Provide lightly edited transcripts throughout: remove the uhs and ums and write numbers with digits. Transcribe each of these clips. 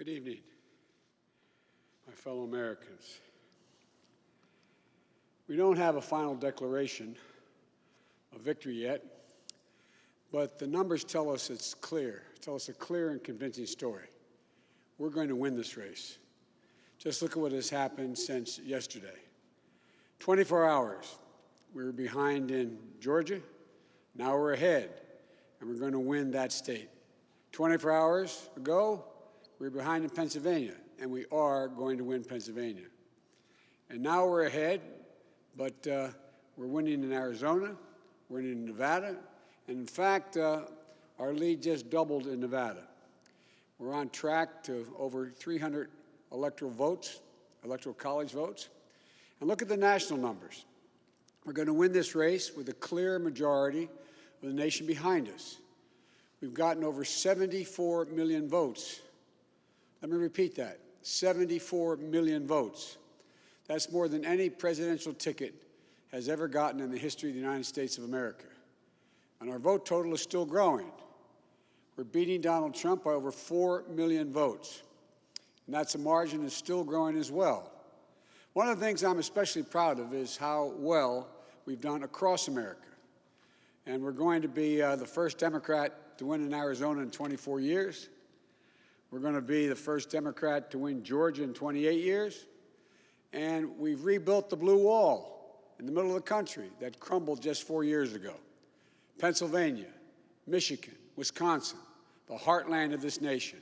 Good evening, my fellow Americans. We don't have a final declaration of victory yet, but the numbers tell us it's clear, tell us a clear and convincing story. We're going to win this race. Just look at what has happened since yesterday. 24 hours, we were behind in Georgia. Now we're ahead, and we're going to win that state. 24 hours ago, we were behind in Pennsylvania, and we are going to win Pennsylvania. And now we're ahead, but we're winning in Arizona, we're winning in Nevada, and in fact, our lead just doubled in Nevada. We're on track to over 300 electoral votes, electoral college votes. And look at the national numbers. We're going to win this race with a clear majority of the nation behind us. We've gotten over 74 million votes. Let me repeat that, 74 million votes. That's more than any presidential ticket has ever gotten in the history of the United States of America. And our vote total is still growing. We're beating Donald Trump by over 4 million votes. And that's a margin that's still growing as well. One of the things I'm especially proud of is how well we've done across America. And we're going to be the first Democrat to win in Arizona in 24 years. We're going to be the first Democrat to win Georgia in 28 years. And we've rebuilt the blue wall in the middle of the country that crumbled just 4 years ago. Pennsylvania, Michigan, Wisconsin, the heartland of this nation.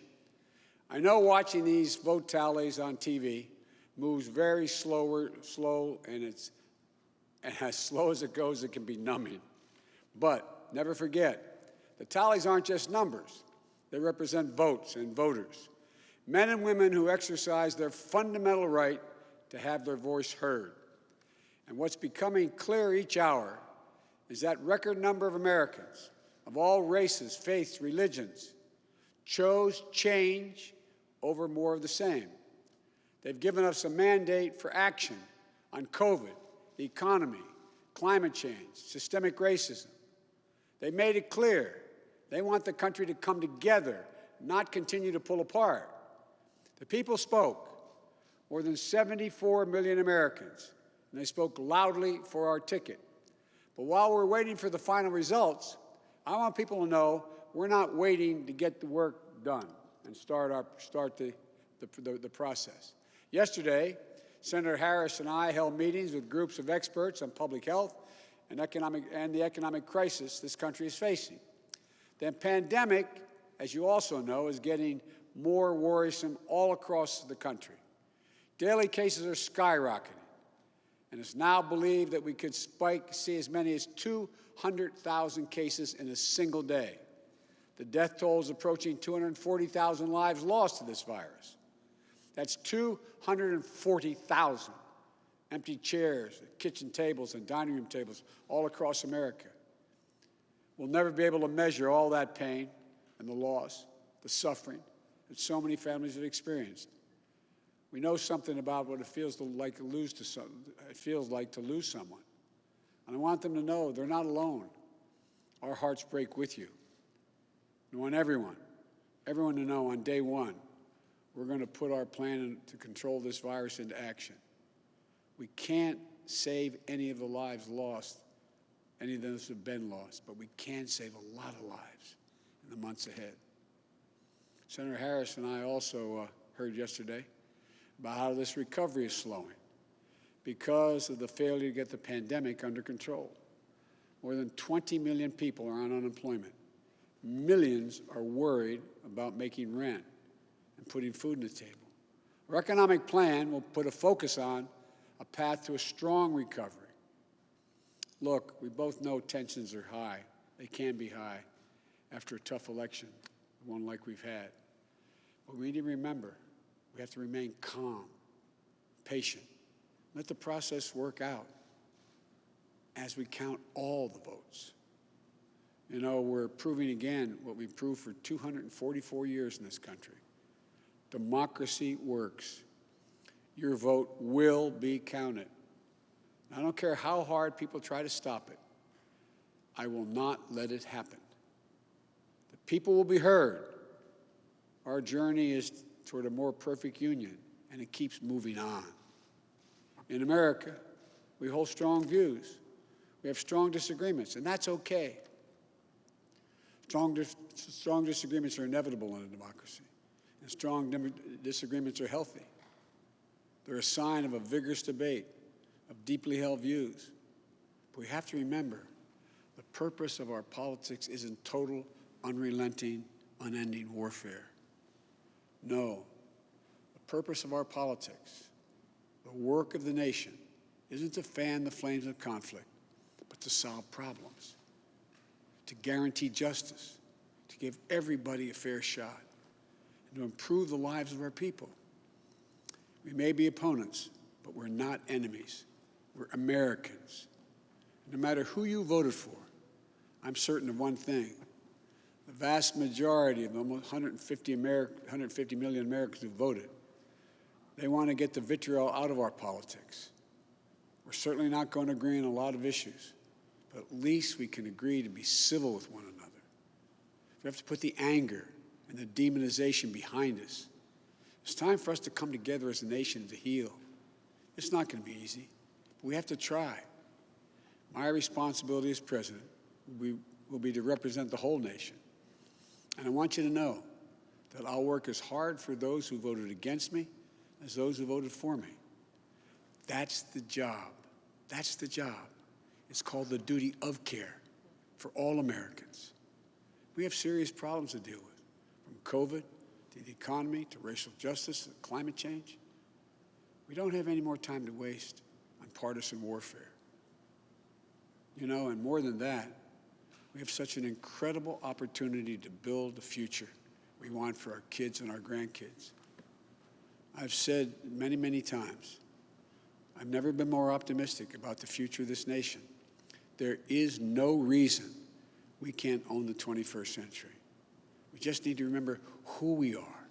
I know watching these vote tallies on TV moves very slow, and as slow as it goes, it can be numbing. But never forget, the tallies aren't just numbers. They represent votes and voters, men and women who exercise their fundamental right to have their voice heard. And what's becoming clear each hour is that record number of Americans of all races, faiths, religions chose change over more of the same. They've given us a mandate for action on COVID, the economy, climate change, systemic racism. They made it clear they want the country to come together, not continue to pull apart. The people spoke, more than 74 million Americans, and they spoke loudly for our ticket. But while we're waiting for the final results, I want people to know we're not waiting to get the work done and start the process. Yesterday, Senator Harris and I held meetings with groups of experts on public health and the economic crisis this country is facing. The pandemic, as you also know, is getting more worrisome all across the country. Daily cases are skyrocketing, and it's now believed that we could see as many as 200,000 cases in a single day. The death toll is approaching 240,000 lives lost to this virus. That's 240,000 empty chairs, kitchen tables, and dining room tables all across America. We'll never be able to measure all that pain and the loss, the suffering that so many families have experienced. We know something about what it feels like to lose someone. And I want them to know they're not alone. Our hearts break with you. I want everyone to know on day one, we're going to put our plan to control this virus into action. We can't save any of the lives lost, any of those have been lost, but we can save a lot of lives in the months ahead. Senator Harris and I also heard yesterday about how this recovery is slowing because of the failure to get the pandemic under control. More than 20 million people are on unemployment. Millions are worried about making rent and putting food on the table. Our economic plan will put a focus on a path to a strong recovery. Look, we both know tensions are high. They can be high after a tough election, one like we've had. But we need to remember, we have to remain calm, patient. Let the process work out as we count all the votes. You know, we're proving again what we've proved for 244 years in this country. Democracy works. Your vote will be counted. I don't care how hard people try to stop it. I will not let it happen. The people will be heard. Our journey is toward a more perfect union, and it keeps moving on. In America, we hold strong views. We have strong disagreements, and that's okay. Strong disagreements are inevitable in a democracy, and strong disagreements are healthy. They're a sign of a vigorous debate, of deeply held views. But we have to remember, the purpose of our politics isn't total, unrelenting, unending warfare. No, the purpose of our politics, the work of the nation, isn't to fan the flames of conflict, but to solve problems, to guarantee justice, to give everybody a fair shot, and to improve the lives of our people. We may be opponents, but we're not enemies. We're Americans. No matter who you voted for, I'm certain of one thing. The vast majority of almost 150 million Americans who voted, they want to get the vitriol out of our politics. We're certainly not going to agree on a lot of issues, but at least we can agree to be civil with one another. We have to put the anger and the demonization behind us. It's time for us to come together as a nation to heal. It's not going to be easy, but we have to try. My responsibility as president will be to represent the whole nation. And I want you to know that I'll work as hard for those who voted against me as those who voted for me. That's the job. That's the job. It's called the duty of care for all Americans. We have serious problems to deal with, from COVID to the economy to racial justice to climate change. We don't have any more time to waste on partisan warfare. You know, and more than that, we have such an incredible opportunity to build the future we want for our kids and our grandkids. I've said many, many times, I've never been more optimistic about the future of this nation. There is no reason we can't own the 21st century. We just need to remember who we are.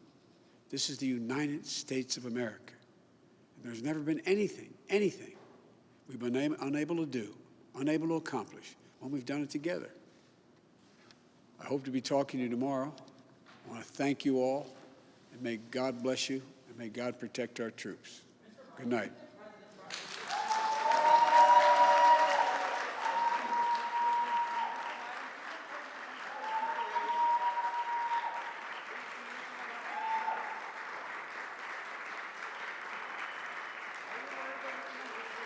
This is the United States of America. And there's never been anything we've been unable to do, unable to accomplish when we've done it together. I hope to be talking to you tomorrow. I want to thank you all, and may God bless you, and may God protect our troops. Good night.